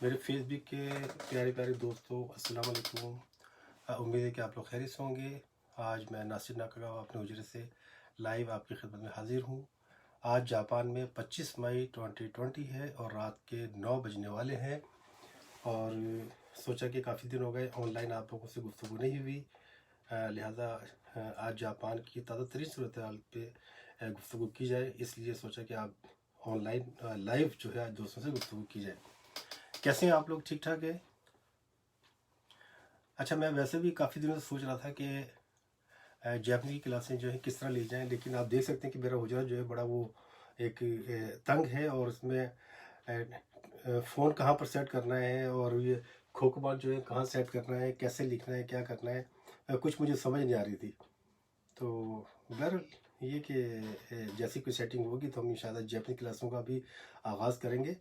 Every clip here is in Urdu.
میرے فیس بک کے پیارے پیارے دوستوں، السلام علیکم۔ امید ہے کہ آپ لوگ خیریت سے ہوں گے۔ آج میں ناصر ناکاگاوا اپنے حجرے سے لائیو آپ کی خدمت میں حاضر ہوں۔ آج جاپان میں 25 مئی 2020 ہے اور رات کے 9 بجنے والے ہیں، اور سوچا کہ کافی دن ہو گئے آن لائن آپ لوگوں سے گفتگو نہیں ہوئی، لہٰذا آج جاپان کی تازہ ترین صورتحال پہ گفتگو کی جائے۔ اس لیے سوچا کہ آپ آن لائن لائیو جو ہے آج دوستوں سے گفتگو کی جائے۔ کیسے ہیں آپ لوگ؟ ٹھیک ٹھاک ہے؟ اچھا، میں ویسے بھی کافی دنوں سے سوچ رہا تھا کہ جاپنی کی کلاسیں جو ہے کس طرح لی جائیں، لیکن آپ دیکھ سکتے ہیں کہ میرا حجرہ جو ہے بڑا وہ ایک تنگ ہے، اور اس میں فون کہاں پر سیٹ کرنا ہے، اور یہ کھوکھبان جو ہے کہاں سیٹ کرنا ہے، کیسے لکھنا ہے، کیا کرنا ہے، کچھ مجھے سمجھ نہیں آ رہی تھی۔ تو بہرحال یہ کہ جیسی کوئی سیٹنگ ہوگی تو ہم انشاءاللہ جاپنی کلاسوں کا بھی آغاز کریں گے۔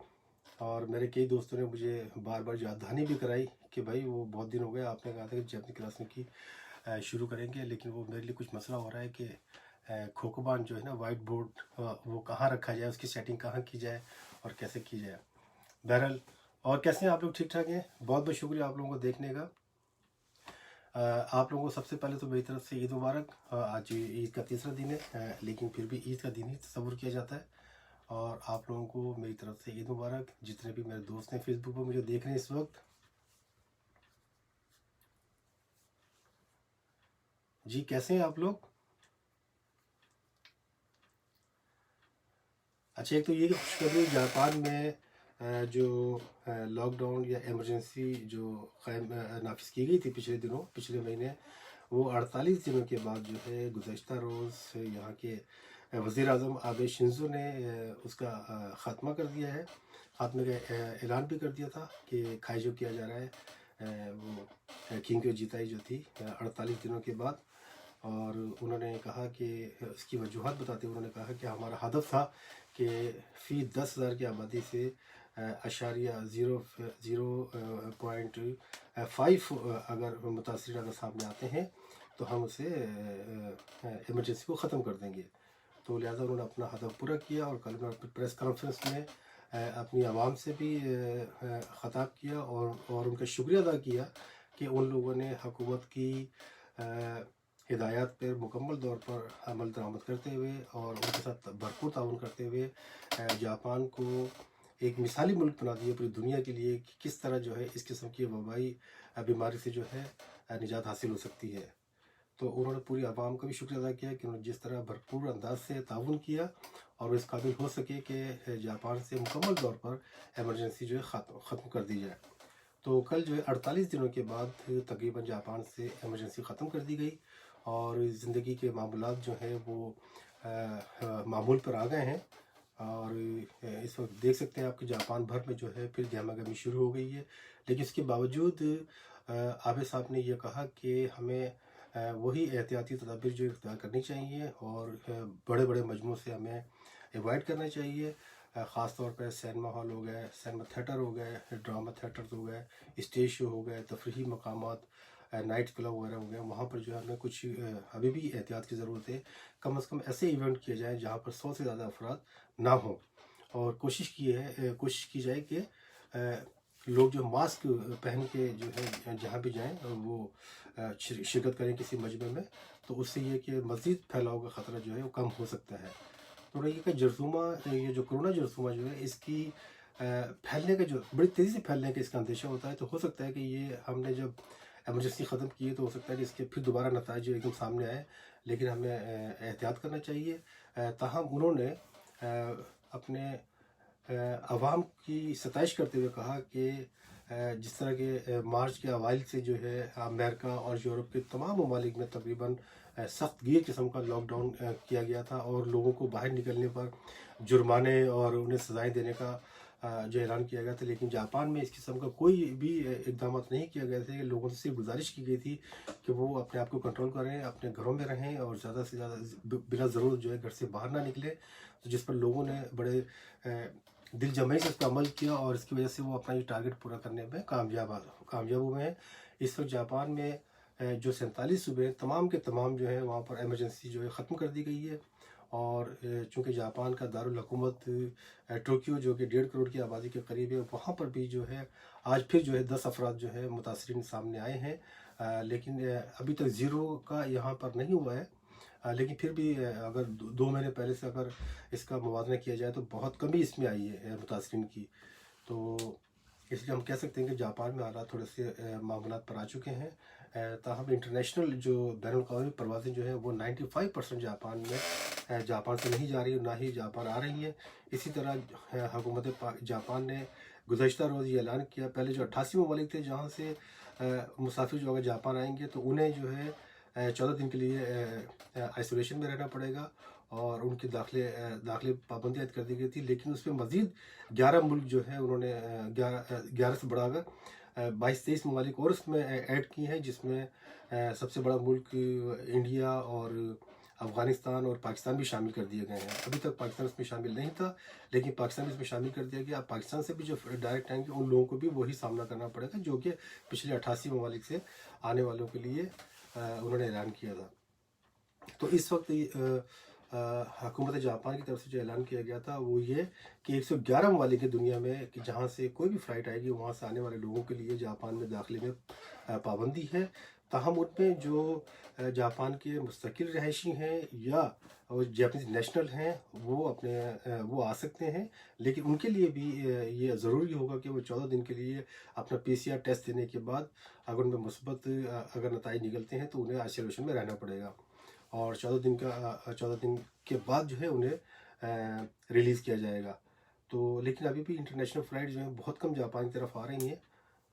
اور میرے کئی دوستوں نے مجھے بار بار یاد دہانی بھی کرائی کہ بھائی وہ بہت دن ہو گئے، آپ نے کہا تھا کہ جاپنی کلاسوں کی شروع کریں گے، لیکن وہ میرے لیے کچھ مسئلہ ہو رہا ہے کہ کھوکھبان جو ہے نا، وائٹ بورڈ، وہ کہاں رکھا جائے، اس کی سیٹنگ کہاں کی جائے اور کیسے کی جائے۔ بہرحال، اور کیسے ہیں آپ لوگ؟ ٹھیک ٹھاک ہیں؟ بہت بہت شکریہ آپ لوگوں کو دیکھنے کا۔ آپ لوگوں کو سب سے پہلے تو میری طرف سے عید مبارک۔ آج عید کا تیسرا دن ہے، لیکن پھر بھی عید کا دن ہی تصور کیا جاتا ہے، اور آپ لوگوں کو میری طرف سے عید مبارک۔ جتنے بھی میرے دوست ہیں فیس بک پر مجھے دیکھ رہے ہیں اس وقت، جی کیسے ہیں آپ لوگ؟ اچھا، ایک تو یہ خوشخبری، جاپان میں جو لاک ڈاؤن یا ایمرجنسی جو نافذ کی گئی تھی پچھلے مہینے، وہ 48 دنوں کے بعد جو ہے گزشتہ روز یہاں کے وزیر اعظم آبے شنزو نے اس کا خاتمہ کر دیا ہے۔ خاتمے کا اعلان بھی کر دیا تھا کہ کھائجو کیا جا رہا ہے وہ کینگو جیتائی جو تھی 48 دنوں کے بعد۔ اور انہوں نے کہا کہ اس کی وجوہات بتاتے ہوئے انہوں نے کہا کہ ہمارا ہدف تھا کہ فی 10,000 کی آبادی سے اشاریہ 0.5 اگر متاثرین اگر سامنے آتے ہیں تو ہم اسے ایمرجنسی کو ختم کر دیں گے۔ تو لہٰذا انہوں نے اپنا ہدف پورا کیا، اور کل انہوں نے اپنی پریس کانفرنس میں اپنی عوام سے بھی خطاب کیا، اور ان کا شکریہ ادا کیا کہ ان لوگوں نے حکومت کی ہدایات پر مکمل طور پر عمل درآمد کرتے ہوئے اور ان کے ساتھ بھرپور تعاون کرتے ہوئے جاپان کو ایک مثالی ملک بنا دیا پوری دنیا کے لیے کہ کس طرح جو ہے اس قسم کی وبائی بیماری سے جو ہے نجات حاصل ہو سکتی ہے۔ تو انہوں نے پوری عوام کا بھی شکریہ ادا کیا کہ انہوں نے جس طرح بھرپور انداز سے تعاون کیا اور اس قابل ہو سکے کہ جاپان سے مکمل طور پر ایمرجنسی جو ہے ختم کر دی جائے۔ تو کل جو ہے 48 دنوں کے بعد تقریباً جاپان سے ایمرجنسی ختم کر دی گئی، اور زندگی کے معاملات جو ہیں وہ معمول پر آ گئے ہیں۔ اور اس وقت دیکھ سکتے ہیں آپ کہ جاپان بھر میں جو ہے پھر گرما گرمی شروع ہو گئی ہے، لیکن اس کے باوجود آبے صاحب نے یہ کہا کہ ہمیں وہی احتیاطی تدابیر جو اختیار کرنی چاہیے، اور بڑے بڑے مجموعوں سے ہمیں ایوائڈ کرنا چاہیے، خاص طور پہ سینما ہال ہو گئے، سینما تھیٹر ہو گئے، ڈرامہ تھیٹرز ہو گئے، اسٹیج شو ہو گئے، تفریحی مقامات، نائٹ کلب وغیرہ ہو گئے، وہاں پر جو ہے ہمیں کچھ ابھی بھی احتیاط کی ضرورت ہے۔ کم از کم ایسے ایونٹ کیے جائیں جہاں پر 100 سے زیادہ افراد نہ ہوں، اور کوشش کی جائے کہ لوگ جو ماسک پہن کے جو ہے جہاں بھی جائیں وہ شرکت کریں کسی مجمع میں، تو اس سے یہ کہ مزید پھیلاؤ کا خطرہ جو ہے وہ کم ہو سکتا ہے۔ تو یہ کہ یہ جو کرونا جرثومہ جو ہے اس کی پھیلنے کا جو بڑی تیزی سے پھیلنے کا اس کا اندیشہ ہوتا ہے، تو ہو سکتا ہے کہ یہ ہم نے جب ایمرجنسی ختم کی ہے تو ہو سکتا ہے کہ اس کے پھر دوبارہ نتائج ایک دم سامنے آئے، لیکن ہمیں احتیاط کرنا چاہیے۔ تاہم انہوں نے اپنے عوام کی ستائش کرتے ہوئے کہا کہ جس طرح کے مارچ کے اوائل سے جو ہے امریکہ اور یورپ کے تمام ممالک میں تقریباً سخت گیر قسم کا لاک ڈاؤن کیا گیا تھا، اور لوگوں کو باہر نکلنے پر جرمانے اور انہیں سزائیں دینے کا جو اعلان کیا گیا تھا، لیکن جاپان میں اس قسم کا کوئی بھی اقدامات نہیں کیا گئے تھے۔ لوگوں سے گزارش کی گئی تھی کہ وہ اپنے آپ کو کنٹرول کریں، اپنے گھروں میں رہیں، اور زیادہ سے زیادہ بلا ضرورت جو ہے گھر سے باہر نہ نکلے، جس پر لوگوں نے بڑے دل جمعی سے اس پر عمل کیا، اور اس کی وجہ سے وہ اپنا یہ ٹارگٹ پورا کرنے میں کامیاب ہوئے ہیں۔ اس وقت جاپان میں جو 47 صوبے ہیں تمام کے تمام جو ہے وہاں پر ایمرجنسی جو ہے ختم کر دی گئی ہے، اور چونکہ جاپان کا دارالحکومت ٹوکیو جو کہ 1.5 کروڑ کی آبادی کے قریب ہے، وہاں پر بھی جو ہے آج پھر جو ہے 10 افراد جو ہے متاثرین سامنے آئے ہیں، لیکن ابھی تک زیرو کا یہاں پر نہیں ہوا ہے، لیکن پھر بھی اگر 2 مہینے پہلے سے اگر اس کا موازنہ کیا جائے تو بہت کمی اس میں آئی ہے متاثرین کی. تو اس لیے ہم کہہ سکتے ہیں کہ جاپان میں حالات تھوڑے سے معاملات پر آ چکے ہیں. تاہم انٹرنیشنل جو بین الاقوامی پروازیں جو ہیں وہ 95% جاپان سے نہیں جا رہی، نہ ہی جاپان آ رہی ہیں. اسی طرح حکومت جاپان نے گزشتہ روز یہ اعلان کیا، پہلے جو 88 ممالک تھے جہاں سے مسافر جو اگر جاپان آئیں گے تو انہیں جو ہے 14 دن کے لیے آئسولیشن میں رہنا پڑے گا، اور ان کے داخلے پابندی عائد کر دی گئی تھی. لیکن اس میں مزید 11 ملک جو ہے انہوں نے 11 سے بڑھا کر 22-23 ممالک اور اس میں ایڈ کی ہیں، جس میں سب سے بڑا ملک انڈیا اور افغانستان اور پاکستان بھی شامل کر دیے گئے ہیں. ابھی تک پاکستان اس میں شامل نہیں تھا، لیکن پاکستان بھی اس میں شامل کر دیا گیا. اب پاکستان سے بھی جو ڈائریکٹ آئیں گے ان لوگوں کو بھی وہی سامنا کرنا پڑے گا جو کہ پچھلے 88 ممالک سے آنے والوں کے لیے انہوں نے اعلان کیا تھا. تو اس وقت حکومت جاپان کی طرف سے جو اعلان کیا گیا تھا وہ یہ کہ 111 ممالک ہیں دنیا میں کہ جہاں سے کوئی بھی فلائٹ آئے گی وہاں سے آنے والے لوگوں کے لیے جاپان میں داخلے میں پابندی ہے. تاہم ان میں جو جاپان کے مستقل رہائشی ہیں یا جاپانیز نیشنل ہیں وہ آ سکتے ہیں، لیکن ان کے لیے بھی یہ ضروری ہوگا کہ وہ 14 دن کے لیے اپنا PCR ٹیسٹ دینے کے بعد اگر ان میں مثبت اگر نتائج نکلتے ہیں تو انہیں آئسولیشن میں رہنا پڑے گا، اور 14 دن کے بعد جو ہے انہیں ریلیز کیا جائے گا. تو لیکن ابھی بھی انٹرنیشنل فلائٹ جو ہیں بہت کم جاپان کی طرف آ رہی ہیں،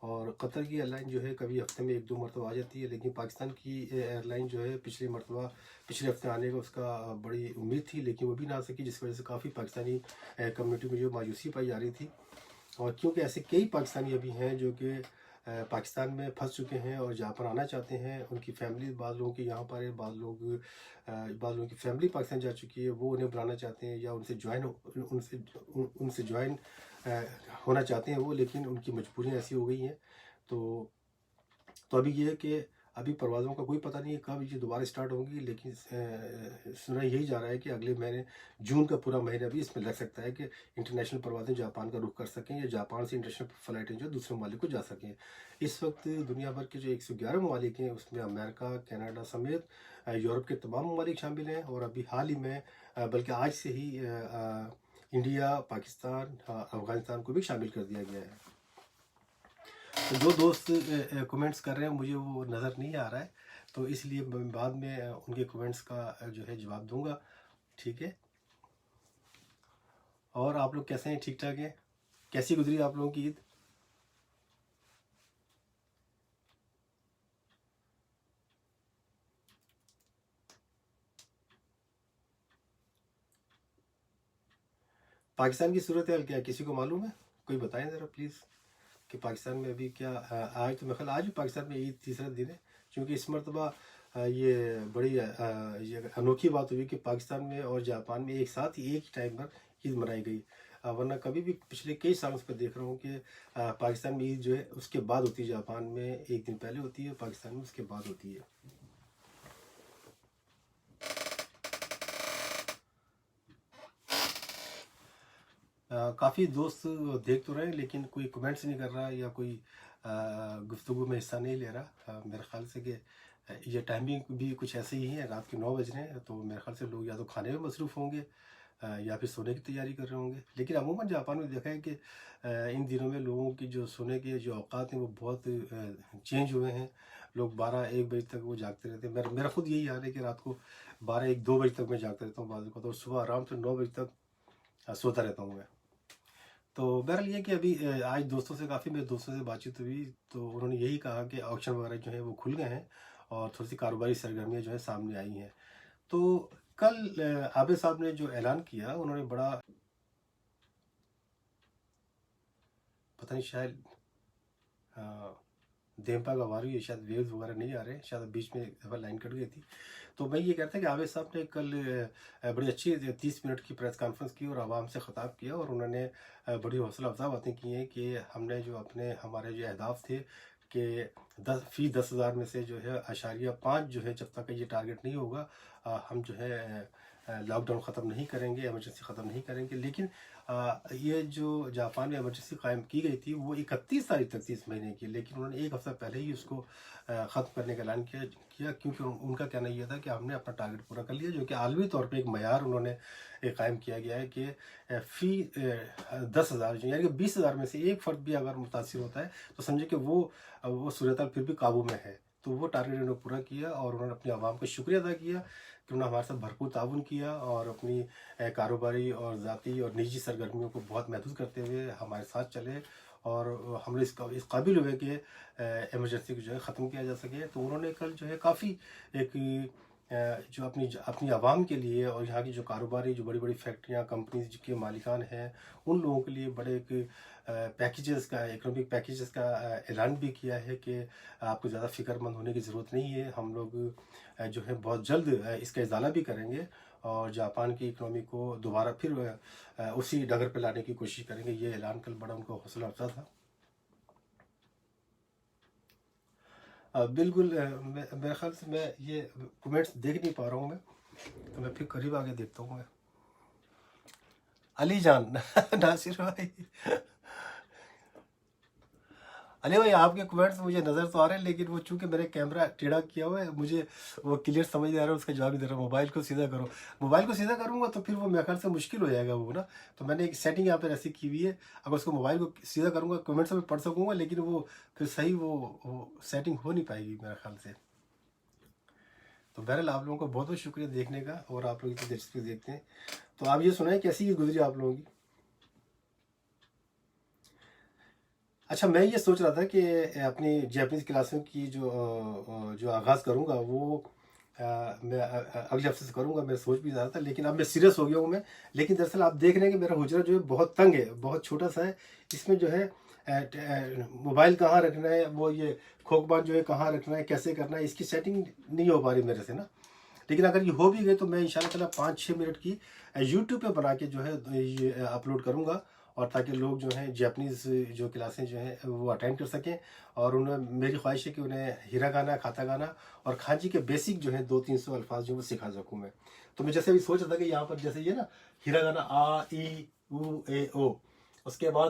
اور قطر کی ایئر لائن جو ہے کبھی ہفتے میں 1-2 مرتبہ آ جاتی ہے، لیکن پاکستان کی ایئر لائن جو ہے پچھلے ہفتے آنے کا اس کا بڑی امید تھی لیکن وہ بھی نہ آ سکی، جس وجہ سے کافی پاکستانی کمیونٹی میں جو مایوسی پائی جا رہی تھی. اور کیونکہ ایسے کئی پاکستانی ابھی ہیں جو کہ پاکستان میں پھنس چکے ہیں اور جاپان آنا چاہتے ہیں، ان کی فیملی بعض لوگوں کی یہاں پر ہے، بعض لوگوں کی فیملی پاکستان جا چکی ہے، وہ انہیں بلانا چاہتے ہیں یا ان سے جوائن ہونا چاہتے ہیں وہ، لیکن ان کی مجبوریاں ایسی ہو گئی ہیں. تو ابھی یہ ہے کہ ابھی پروازوں کا کوئی پتہ نہیں ہے کب یہ دوبارہ اسٹارٹ ہوں گی، لیکن سنا یہی جا رہا ہے کہ اگلے مہینے جون کا پورا مہینہ بھی اس میں لگ سکتا ہے کہ انٹرنیشنل پروازیں جاپان کا رخ کر سکیں یا جاپان سے انٹرنیشنل فلائٹیں جو دوسرے ممالک کو جا سکیں. اس وقت دنیا بھر کے جو 111 ممالک ہیں اس میں امریکہ، کینیڈا سمیت یورپ کے تمام ممالک شامل ہیں، اور ابھی حال ہی میں بلکہ آج سے ہی انڈیا، پاکستان، افغانستان کو بھی شامل کر دیا گیا ہے. تو جو دوست کومنٹس کر رہے ہیں مجھے وہ نظر نہیں آ رہا ہے، تو اس لیے میں بعد میں ان کے کومنٹس کا جو ہے جواب دوں گا. ٹھیک ہے، اور آپ لوگ کیسے ہیں؟ ٹھیک ٹھاک ہیں؟ کیسی گزری آپ لوگوں کی عید؟ پاکستان کی صورتحال کیا ہے کسی کو معلوم ہے؟ کوئی بتائیں ذرا پلیز کہ پاکستان میں ابھی کیا. آج تو آج بھی پاکستان میں عید تیسرا دن ہے، کیونکہ اس مرتبہ یہ بڑی یہ انوکھی بات ہوئی کہ پاکستان میں اور جاپان میں ایک ساتھ ہی ایک ہی ٹائم پر عید منائی گئی. ورنہ کبھی بھی پچھلے کئی سالوں سے دیکھ رہا ہوں کہ پاکستان میں عید جو ہے اس کے بعد ہوتی ہے، جاپان میں ایک دن پہلے ہوتی ہے، پاکستان میں اس کے بعد ہوتی ہے. کافی دوست دیکھ تو رہے ہیں لیکن کوئی کمنٹس نہیں کر رہا یا کوئی گفتگو میں حصہ نہیں لے رہا. میرے خیال سے کہ یہ ٹائمنگ بھی کچھ ایسے ہی ہے، رات کے 9 بج رہے ہیں، تو میرے خیال سے لوگ یا تو کھانے میں مصروف ہوں گے یا پھر سونے کی تیاری کر رہے ہوں گے. لیکن عموماً جاپان میں دیکھا ہے کہ ان دنوں میں لوگوں کی جو سونے کے جو اوقات ہیں وہ بہت چینج ہوئے ہیں. لوگ 12-1 بجے تک وہ جاگتے رہتے ہیں. میرا خود یہی حال ہے کہ رات کو 12-1-2 بجے تک میں جاگتا رہتا ہوں بعض اوقات، اور صبح آرام سے 9 بجے تک سوتا رہتا ہوں میں. تو بہرحال یہ کہ ابھی آج دوستوں سے کافی میرے دوستوں سے بات چیت ہوئی تو انہوں نے یہی کہا کہ آکشن وغیرہ جو ہیں وہ کھل گئے ہیں اور تھوڑی سی کاروباری سرگرمیاں جو ہیں سامنے آئی ہیں. تو کل عابد صاحب نے جو اعلان کیا انہوں نے بڑا پتہ نہیں شاید دیمپا کا واری ہے، شاید ویوز وغیرہ نہیں آ رہے ہیں، شاید بیچ میں ایک دفعہ لائن کٹ گئی تھی. تو میں یہ کہتا کہ عابد صاحب نے کل بڑی اچھی 30 منٹ کی پریس کانفرنس کی اور عوام سے خطاب کیا، اور انہوں نے بڑی حوصلہ افزا باتیں کی ہیں کہ ہم نے جو ہمارے جو اہداف تھے کہ 10,000 میں سے جو ہے 0.5 جو ہے جب تک یہ ٹارگٹ نہیں ہوگا ہم جو ہے لاک ڈاؤن ختم نہیں کریں گے، ایمرجنسی ختم نہیں کریں گے، لیکن یہ جو جاپان میں ایمرجنسی قائم کی گئی تھی وہ 31 تاریخ تک تھی اس مہینے کی، لیکن انہوں نے ایک ہفتہ پہلے ہی اس کو ختم کرنے کا اعلان کیا کیونکہ ان کا کہنا یہ تھا کہ ہم نے اپنا ٹارگٹ پورا کر لیا، جو کہ عالمی طور پہ ایک معیار انہوں نے قائم کیا گیا ہے کہ فی 10,000 یعنی کہ 20,000 میں سے ایک فرد بھی اگر متاثر ہوتا ہے تو سمجھے کہ وہ صورتحال پھر بھی قابو میں ہے۔ تو وہ ٹارگٹ انہوں نے پورا کیا اور انہوں نے اپنی عوام کا شکریہ ادا کیا کہ انہوں نے ہمارے ساتھ بھرپور تعاون کیا اور اپنی کاروباری اور ذاتی اور نجی سرگرمیوں کو بہت محدود کرتے ہوئے ہمارے ساتھ چلے، اور ہم نے اس قابل ہوئے کہ ایمرجنسی کو جو ہے ختم کیا جا سکے۔ تو انہوں نے کل جو ہے کافی ایک جو اپنی عوام کے لیے اور یہاں کی جو کاروباری جو بڑی بڑی فیکٹریاں کمپنیز کے مالکان ہیں ان لوگوں کے لیے بڑے ایک پیکیجز کا اکنامک پیکیجز کا اعلان بھی کیا ہے کہ آپ کو زیادہ فکر مند ہونے کی ضرورت نہیں ہے، ہم لوگ جو ہے بہت جلد اس کا ازالہ بھی کریں گے اور جاپان کی اکنامی کو دوبارہ پھر اسی ڈگر پہ لانے کی کوشش کریں گے۔ یہ اعلان کل بڑا ان کو حوصلہ افزا تھا۔ بالکل میرے خیال سے میں یہ کمنٹس دیکھ نہیں پا رہا ہوں، میں تو میں پھر قریب آگے دیکھتا ہوں۔ میں علی جان ناصر بھائی، علی بھائی آپ کے کمنٹس مجھے نظر تو آ رہے ہیں، لیکن وہ چونکہ میرے کیمرہ ٹیڑھا کیا ہوا ہے مجھے وہ کلیئر سمجھ نہیں آ رہا ہے، اس کا جواب نہیں دے رہا۔ موبائل کو سیدھا کرو، موبائل کو سیدھا کروں گا تو پھر وہ میرے خیال سے مشکل ہو جائے گا وہ نا، تو میں نے ایک سیٹنگ یہاں پہ ایسی کی ہوئی ہے، اگر اس کو موبائل کو سیدھا کروں گا کمنٹس میں پڑھ سکوں گا، لیکن وہ پھر صحیح وہ سیٹنگ ہو نہیں پائے گی میرے خیال سے۔ تو بہرحال آپ لوگوں کو بہت بہت شکریہ دیکھنے کا، اور آپ لوگ اتنی دلچسپی دیکھتے ہیں۔ تو آپ یہ سنائیں کیسی گزری آپ لوگوں کی؟ اچھا، میں یہ سوچ رہا تھا کہ اپنی جیپنیز کلاسوں کی جو آغاز کروں گا وہ میں اگلے ہفتے سے کروں گا، میں سوچ بھی رہا تھا، لیکن اب میں سیریس ہو گیا ہوں میں۔ لیکن دراصل آپ دیکھ رہے ہیں کہ میرا حجرہ جو ہے بہت تنگ ہے، بہت چھوٹا سا ہے، اس میں جو ہے موبائل کہاں رکھنا ہے، وہ یہ کھوک بان جو ہے کہاں رکھنا ہے، کیسے کرنا ہے، اس کی سیٹنگ نہیں ہو پا رہی میرے سے نا۔ لیکن اگر یہ ہو بھی گئے تو میں انشاءاللہ تعالیٰ 5-6 منٹ کی یوٹیوب پہ بنا کے جو ہے یہ اپلوڈ کروں گا، اور تاکہ لوگ جو ہیں جیپنیز جو کلاسیں جو ہیں وہ اٹینڈ کر سکیں، اور انہیں میری خواہش ہے کہ انہیں ہیرا گانا، کھاتا گانا اور کھانجی کے بیسک جو ہیں 200-300 الفاظ جو وہ سکھا سکوں میں۔ تو میں جیسے ابھی سوچ رہا تھا کہ یہاں پر جیسے یہ نا ہیرا گانا آ ای او اے او، اس کے بعد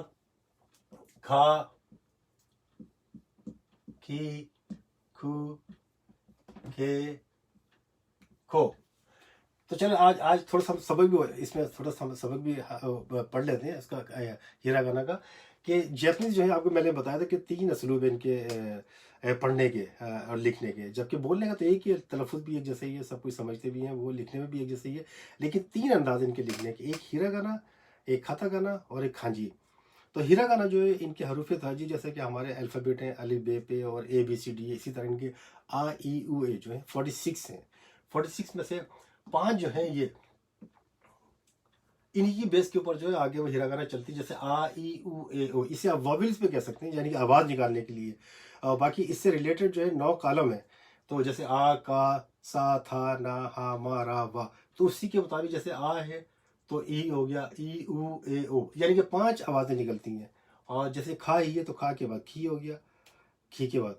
کھا کھی کھو کھے کھو، تو چلو آج تھوڑا سا سبق بھی اس میں تھوڑا سا سبق بھی پڑھ لیتے ہیں اس کا ہیرا گانا کا، کہ جیپنیز جو ہے آپ کو میں نے بتایا تھا کہ 3 اسلوب ہیں ان کے پڑھنے کے اور لکھنے کے، جبکہ بولنے کا تو ایک ہی ہے، تلفظ بھی ایک جیسے ہی ہے، سب کچھ سمجھتے بھی ہیں، وہ لکھنے میں بھی ایک جیسے ہی ہے، لیکن 3 انداز ان کے لکھنے کے، ایک ہیرا گانا، ایک کھاتا گانا اور ایک کھانجی۔ تو ہیرا گانا جو ہے ان کے حروف تہجی جیسے کہ ہمارے الفابیٹ ہیں الف بے پے اور اے بی سی ڈی، اسی طرح ان کے آ ای او اے جو ہیں 46 ہیں، 46 میں سے 5 جو ہیں یہ انہی کی بیس کے اوپر جو ہے آگے وہ ہیرا گانا چلتی، جیسے آ ای او اے او، اسے آپ وابلز پہ کہہ سکتے ہیں، یعنی کہ آواز نکالنے کے لیے، اور باقی اس سے ریلیٹڈ جو ہے 9 کالم ہے، تو جیسے آ کا سا تھا نا ہا ما را وا، تو اسی کے مطابق جیسے آ ہے تو ای ہو گیا، ای او اے او، یعنی کہ 5 آوازیں نکلتی ہیں، اور جیسے کھا ہی ہے تو کھا کے بعد کھی ہو گیا، کھی کے بعد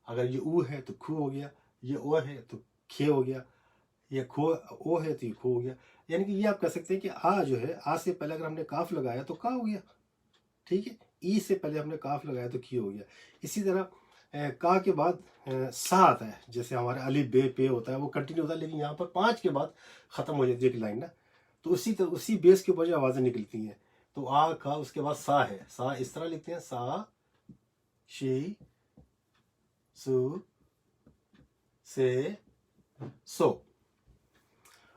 اگر یہ او ہے تو کھو ہو گیا، یہ او ہے تو کھے ہو گیا، یہ کھو او ہے تو یہ کھو ہو گیا، یعنی کہ یہ آپ کہہ سکتے ہیں کہ آ جو ہے، آ سے پہلے اگر ہم نے کاف لگایا تو کا ہو گیا، ٹھیک ہے، ای سے پہلے ہم نے کاف لگایا تو کی ہو گیا۔ اسی طرح کا کے بعد سا آتا ہے، جیسے ہمارے الف بے پے ہوتا ہے وہ کنٹینیو ہوتا ہے، لیکن یہاں پر 5 کے بعد ختم ہو جاتی ہے ایک لائن نا، تو اسی بیس کے اوپر جو آوازیں نکلتی ہیں، تو آ کا اس کے بعد سا ہے، سا اس طرح لکھتے ہیں، سا شی سو سے سو۔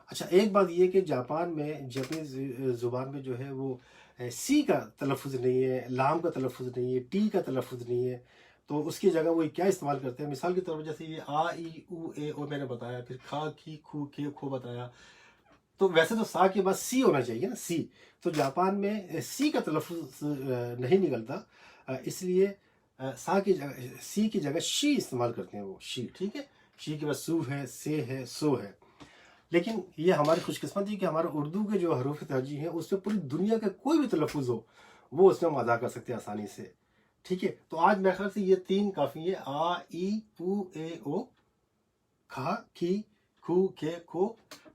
اچھا، ایک بات یہ کہ جاپان میں جاپنیز زبان میں جو ہے وہ سی کا تلفظ نہیں ہے، لام کا تلفظ نہیں ہے، ٹی کا تلفظ نہیں ہے، تو اس کی جگہ وہ کیا استعمال کرتے ہیں؟ مثال کے طور پر جیسے یہ آ ای او اے او میں نے بتایا، پھر کھا کھی کھو کھے کھو بتایا، تو ویسے تو سا کے بعد سی ہونا چاہیے نا، سی، تو جاپان میں سی کا تلفظ نہیں نکلتا، اس لیے سی کی جگہ شی استعمال کرتے ہیں وہ، شی، ٹھیک ہے، شی کے بعد سو ہے، سے ہے، سو ہے۔ لیکن یہ ہماری خوش قسمتی کہ ہمارا اردو کے جو حروف تہجی ہیں اس میں پوری دنیا کا کوئی بھی تلفظ ہو وہ اس میں ہم ادا کر سکتے ہیں آسانی سے، ٹھیک ہے۔ تو آج میرے خیال سے یہ 3 کافی ہے، آ ای او اے او، کھا کھی کھو کھے کھو،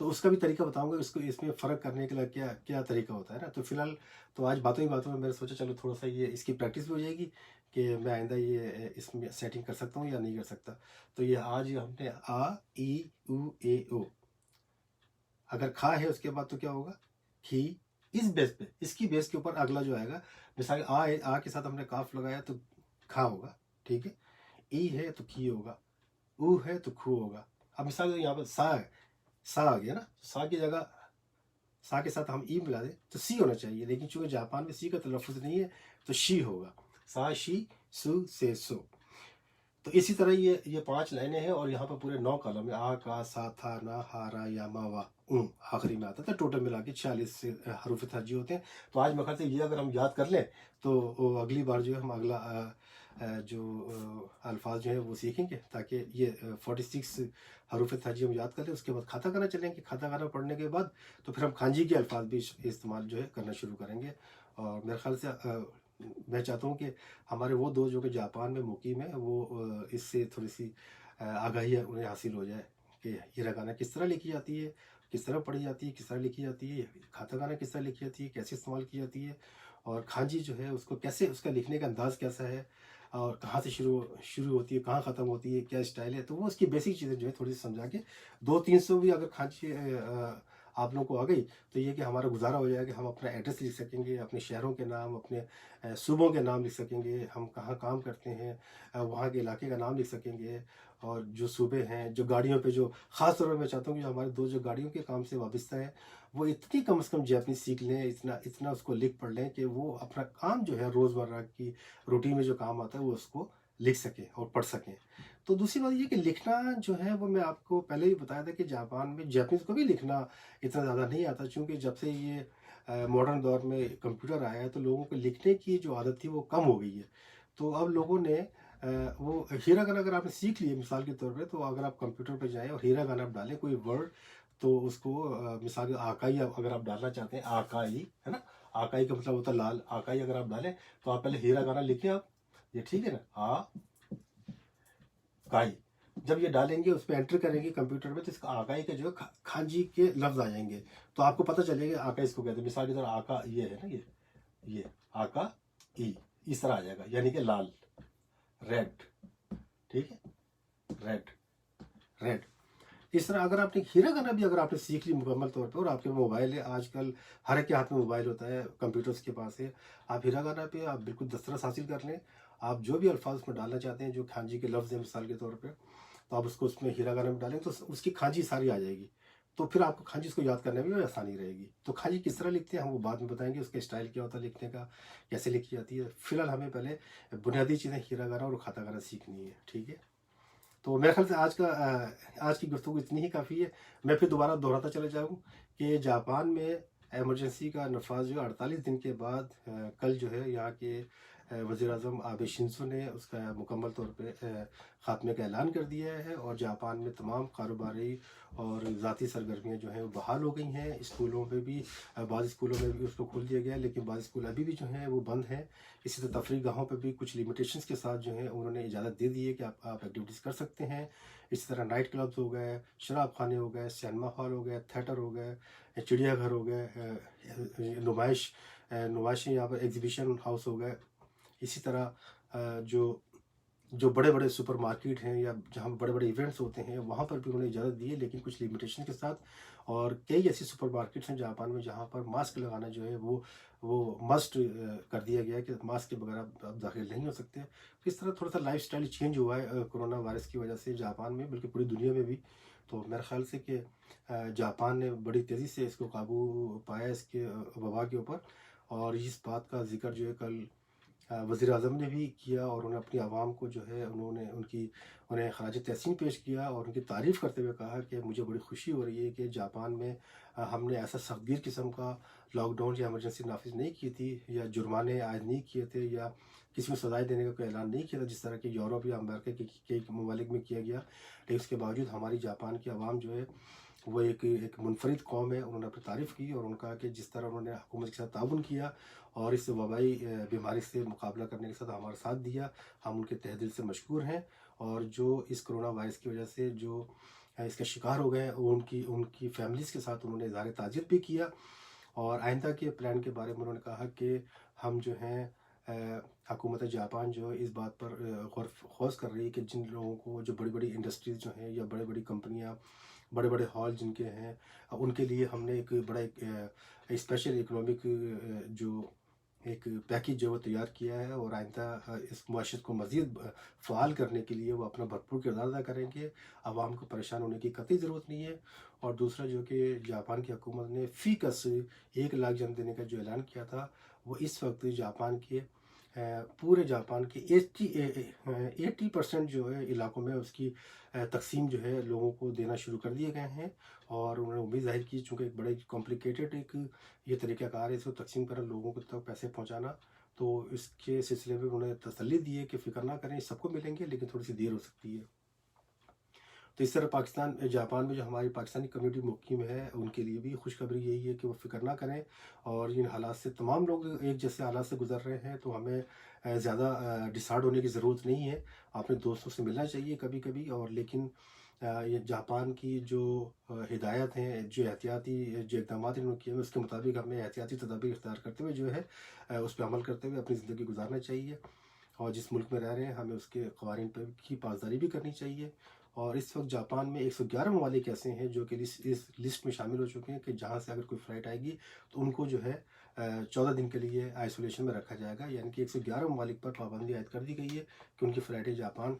تو اس کا بھی طریقہ بتاؤں گا، اس میں فرق کرنے کے لیے کیا کیا طریقہ ہوتا ہے نا. تو فی الحال تو آج باتوں ہی باتوں میں میں نے سوچا چلو تھوڑا سا یہ اس کی پریکٹس بھی ہو جائے گی کہ میں آئندہ یہ اس میں سیٹنگ کر سکتا ہوں یا نہیں کر سکتا. تو یہ آج ہم نے آ ای او اے او، اگر کھا ہے اس کے بعد تو کیا ہوگا؟ کھی. اس بیس پہ، اس کی بیس کے اوپر اگلا جو آئے گا، مثال آ ہے، آ کے ساتھ ہم نے کاف لگایا تو کھا ہوگا، ٹھیک ہے. ای ہے تو کھی ہوگا، او ہے تو کھو ہوگا. اب مثال یہاں پر سا ہے، سا آ گیا نا، سا کی جگہ سا کے ساتھ ہم ای ملا دیں تو سی ہونا چاہیے، لیکن چونکہ جاپان میں سی کا تلفظ نہیں ہے تو شی ہوگا. سا شی سو سے سو. تو اسی طرح یہ 5 لائنیں ہیں، اور یہاں پر پورے 9 کالم ہیں. آ کا سا تھا نا ہا را یا ما وا اون آخری میں آتا تھا. ٹوٹل ملا کے 46 حروف تہجی ہوتے ہیں. تو آج میرے خیال سے یہ اگر ہم یاد کر لیں تو اگلی بار جو ہے ہم اگلا جو الفاظ جو ہیں وہ سیکھیں گے، تاکہ یہ 46 حروف تہجی ہم یاد کر لیں. اس کے بعد کھاتا کھانا چلیں گے. کھاتا کھانا پڑھنے کے بعد تو پھر ہم کھانجی کے الفاظ بھی استعمال جو ہے کرنا شروع کریں گے. اور میرے خیال سے میں چاہتا ہوں کہ ہمارے وہ دوست جو کہ جاپان میں مقیم ہیں وہ اس سے تھوڑی سی آگاہی انہیں حاصل ہو جائے کہ ہیراگانا کس طرح لکھی جاتی ہے، کس طرح پڑھی جاتی ہے، کس طرح لکھی جاتی ہے، کھاتا کھانا کس طرح لکھی جاتی ہے، کیسے استعمال کی جاتی ہے، اور کھانجی جو ہے اس کو کیسے، اس کا لکھنے کا انداز کیسا ہے، اور کہاں سے شروع ہوتی ہے، کہاں ختم ہوتی ہے، کیا اسٹائل ہے. تو وہ اس کی بیسک چیزیں جو ہے تھوڑی سی سمجھا کے 200-300 بھی اگر کھانجی آپ لوگوں کو آ گئی تو یہ کہ ہمارا گزارا ہو جائے کہ ہم اپنا ایڈریس لکھ سکیں گے، اپنے شہروں کے نام، اپنے صوبوں کے نام لکھ سکیں گے، ہم کہاں کام کرتے ہیں وہاں کے علاقے کا نام لکھ سکیں گے، اور جو صوبے ہیں، جو گاڑیوں پہ جو خاص طور پر میں چاہتا ہوں کہ ہمارے دوست جو گاڑیوں کے کام سے وابستہ ہیں وہ اتنی کم از کم جاپنیز سیکھ لیں، اتنا اس کو لکھ پڑھ لیں کہ وہ اپنا کام جو ہے روزمرہ کی روٹین میں جو کام آتا ہے وہ اس کو لکھ سکیں اور پڑھ سکیں. تو دوسری بات یہ کہ لکھنا جو ہے وہ میں آپ کو پہلے ہی بتایا تھا کہ جاپان میں جاپنیز کو بھی لکھنا اتنا زیادہ نہیں آتا، چونکہ جب سے یہ ماڈرن دور میں کمپیوٹر آیا ہے تو لوگوں کو لکھنے کی جو عادت تھی وہ کم ہو گئی ہے. تو اب لوگوں نے وہ ہیراگانا اگر آپ نے سیکھ لیے مثال کے طور پہ، تو اگر آپ کمپیوٹر پہ جائیں اور ہیراگانا آپ ڈالیں کوئی ورڈ، تو اس کو مثال آکائی اگر آپ ڈالنا چاہتے ہیں، آکائی ہے نا، آکائی کا مطلب ہوتا ہے لال. آکائی اگر آپ ڈالیں تو آپ پہلے ہیراگانا لکھیں آپ، یہ ٹھیک ہے نا، آ کائی. جب یہ ڈالیں گے، اس پہ انٹر کریں گے کمپیوٹر میں، تو اس کا آکائی کا جو ہے کھانجی کے لفظ آ جائیں گے. تو آپ کو پتہ چلے گا آکا اس کو کہتے ہیں. مثال کے طور آکا یہ ہے نا، یہ آکا ای اس طرح آ جائے گا، یعنی کہ لال، ریڈ، ٹھیک ہے، ریڈ. اس طرح اگر آپ نے ہیراگانا بھی اگر آپ نے سیکھ لی مکمل طور پہ، اور آپ کے موبائل ہے، آج کل ہر ایک کے ہاتھ میں موبائل ہوتا ہے، کمپیوٹرز کے پاس ہے، آپ ہیراگانا پہ آپ بالکل دسترس حاصل کر لیں. آپ جو بھی الفاظ اس میں ڈالنا چاہتے ہیں جو کھانجی کے لفظ ہیں مثال کے طور پہ، تو آپ اس کو اس میں ہیراگانا میں ڈالیں تو اس کی کھانجی ساری آ جائے گی. تو پھر آپ کو کھانجی اس کو یاد کرنے میں بھی آسانی رہے گی. تو کھانجی کس طرح لکھتے ہیں ہم وہ بعد میں بتائیں گے، اس کا اسٹائل کیا ہوتا ہے لکھنے کا، کیسے لکھی جاتی ہے. فی الحال ہمیں پہلے بنیادی چیزیں ہیراگانا اور کھاتاکانا سیکھنی ہے، ٹھیک ہے. تو میرے خیال سے آج کی گفتگو اتنی ہی کافی ہے. میں پھر دوبارہ دہراتا چلا جاؤں کہ جاپان میں ایمرجنسی کا نفاذ جو 48 دن کے بعد کل جو ہے یہاں کے وزیر اعظم آبے شنزو نے اس کا مکمل طور پہ خاتمے کا اعلان کر دیا ہے، اور جاپان میں تمام کاروباری اور ذاتی سرگرمیاں جو ہیں وہ بحال ہو گئی ہیں. اسکولوں پہ بھی، بعض اسکولوں میں بھی اس کو کھول دیا گیا ہے، لیکن بعض اسکول ابھی بھی جو ہیں وہ بند ہیں. اسی طرح تفریح گاہوں پہ بھی کچھ لیمیٹیشنز کے ساتھ جو ہیں انہوں نے اجازت دے دی ہے کہ آپ ایکٹیویٹیز کر سکتے ہیں. اسی طرح نائٹ کلبز ہو گئے، شراب خانے ہو گئے، سینما ہال ہو گئے، تھیٹر ہو گئے، چڑیا گھر ہو گئے، نمائشیں یہاں پر ایگزیبیشن ہاؤس ہو گئے. اسی طرح جو بڑے بڑے سپر مارکیٹ ہیں یا جہاں بڑے بڑے ایونٹس ہوتے ہیں وہاں پر بھی انہوں نے اجازت دی ہے، لیکن کچھ لیمیٹیشن کے ساتھ. اور کئی ایسی سپر مارکیٹس ہیں جاپان میں جہاں پر ماسک لگانا جو ہے وہ مسٹ کر دیا گیا ہے کہ ماسک کے بغیر آپ داخل نہیں ہو سکتے. اس طرح تھوڑا سا لائف سٹائل چینج ہوا ہے کرونا وائرس کی وجہ سے جاپان میں، بلکہ پوری دنیا میں بھی. تو میرے خیال سے کہ جاپان نے بڑی تیزی سے اس کو قابو پایا اس کے وبا کے اوپر. اور اس بات کا ذکر جو ہے کل وزیر اعظم نے بھی کیا، اور انہوں نے اپنی عوام کو جو ہے انہیں خراج تحسین پیش کیا اور ان کی تعریف کرتے ہوئے کہا کہ مجھے بڑی خوشی ہو رہی ہے کہ جاپان میں ہم نے ایسا سختگیر قسم کا لاک ڈاؤن یا ایمرجنسی نافذ نہیں کی تھی، یا جرمانے عائد نہیں کیے تھے، یا کسی کو سزائیں دینے کا کوئی اعلان نہیں کیا تھا جس طرح کہ یورپ یا امریکہ کے کئی ممالک میں کیا گیا. لیکن اس کے باوجود ہماری جاپان کی عوام جو ہے وہ ایک منفرد قوم ہے. انہوں نے اپنی تعریف کی اور ان کا کہ جس طرح انہوں نے حکومت کے ساتھ تعاون کیا اور اس وبائی بیماری سے مقابلہ کرنے کے ساتھ ہمارا ساتھ دیا، ہم ان کے تہ دل سے مشکور ہیں. اور جو اس کرونا وائرس کی وجہ سے جو اس کا شکار ہو گئے، ان کی فیملیز کے ساتھ انہوں نے اظہار تعزیت بھی کیا، اور آئندہ کے پلان کے بارے میں انہوں نے کہا کہ ہم جو ہیں حکومت جاپان جو ہے اس بات پر غور خوض کر رہی ہے کہ جن لوگوں کو جو بڑی بڑی انڈسٹریز جو ہیں یا بڑی بڑی کمپنیاں، بڑے بڑے ہال جن کے ہیں، ان کے لیے ہم نے ایک بڑا اسپیشل اکنامک جو ایک پیکیج جو وہ تیار کیا ہے، اور آئندہ اس معیشت کو مزید فعال کرنے کے لیے وہ اپنا بھرپور کردار ادا کریں گے۔ عوام کو پریشان ہونے کی قطعی ضرورت نہیں ہے۔ اور دوسرا جو کہ جاپان کی حکومت نے فی کس 1 لاکھ جن دینے کا جو اعلان کیا تھا، وہ اس وقت جاپان کے پورے جاپان کے 80% جو ہے علاقوں میں اس کی تقسیم جو ہے لوگوں کو دینا شروع کر دیے گئے ہیں، اور انہوں نے امید ظاہر کی چونکہ ایک بڑے کمپلیکیٹڈ ایک یہ طریقہ کار ہے اس کو تقسیم کرنا، لوگوں کو تک پیسے پہنچانا، تو اس کے سلسلے میں انہوں نے تسلی دی ہے کہ فکر نہ کریں، سب کو ملیں گے لیکن تھوڑی سی دیر ہو سکتی ہے۔ تو اس طرح جاپان میں جو ہماری پاکستانی کمیونٹی مقیم ہے، ان کے لیے بھی خوشخبری یہی ہے کہ وہ فکر نہ کریں، اور ان حالات سے تمام لوگ ایک جیسے حالات سے گزر رہے ہیں، تو ہمیں زیادہ ڈسہارڈ ہونے کی ضرورت نہیں ہے۔ اپنے دوستوں سے ملنا چاہیے کبھی کبھی، اور لیکن یہ جاپان کی جو ہدایت ہیں، جو احتیاطی جو اقدامات انہوں نے کیے ہیں، اس کے مطابق ہمیں احتیاطی تدابیر اختیار کرتے ہوئے جو ہے اس پہ عمل کرتے ہوئے اپنی زندگی گزارنا چاہیے، اور جس ملک میں رہ رہے ہیں ہمیں اس کے قوانین پر کی پاسداری بھی کرنی چاہیے۔ اور اس وقت جاپان میں 111 ممالک ایسے ہیں جو کہ اس لسٹ میں شامل ہو چکے ہیں کہ جہاں سے اگر کوئی فلائٹ آئے گی تو ان کو جو ہے 14 دن کے لیے آئسولیشن میں رکھا جائے گا، یعنی کہ 111 ممالک پر پابندی عائد کر دی گئی ہے کہ ان کی فلائٹیں جاپان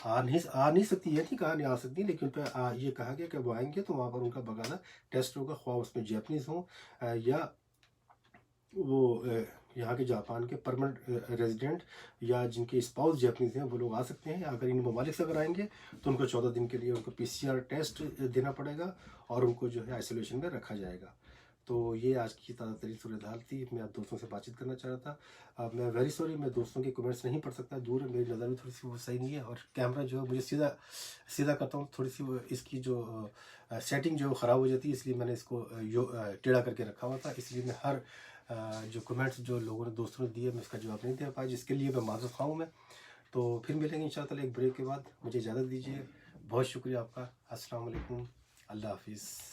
آ نہیں سکتی، یہ نہیں کہا نہیں آ سکتی، لیکن ان پہ یہ کہا گیا کہ وہ آئیں گے تو وہاں پر ان کا باقاعدہ ٹیسٹ ہوگا، خواہ اس میں جیپنیز ہوں یا وہ یہاں کے جاپان کے پرمنٹ ریزیڈنٹ یا جن کے اسپاؤس جیپنیز ہیں وہ لوگ آ سکتے ہیں۔ اگر ان ممالک سے اگر آئیں گے تو ان کو 14 دن کے لیے ان کو PCR ٹیسٹ دینا پڑے گا، اور ان کو جو ہے آئسولیشن میں رکھا جائے گا۔ تو یہ آج کی تازہ ترین صورتحال تھی، میں آپ دوستوں سے بات چیت کرنا چاہ رہا تھا۔ اب میں ویری سوری، میں دوستوں کے کمنٹس نہیں پڑھ سکتا، دور ہے، میری نظر بھی تھوڑی سی وہ صحیح نہیں ہے، اور کیمرہ جو ہے مجھے سیدھا کرتا ہوں، تھوڑی سی اس کی جو سیٹنگ جو خراب ہو جاتی ہے، اس لیے میں نے اس کو ٹیڑھا کر کے رکھا ہوا تھا، اس لیے میں ہر جو کمنٹس جو لوگوں نے دوستوں نے دیے میں اس کا جواب نہیں دے پایا، جس کے لیے میں معذرت خواہ ہوں میں۔ تو پھر ملیں گے انشاءاللہ ایک بریک کے بعد، مجھے اجازت دیجیے، بہت شکریہ آپ کا، السلام علیکم، اللہ حافظ۔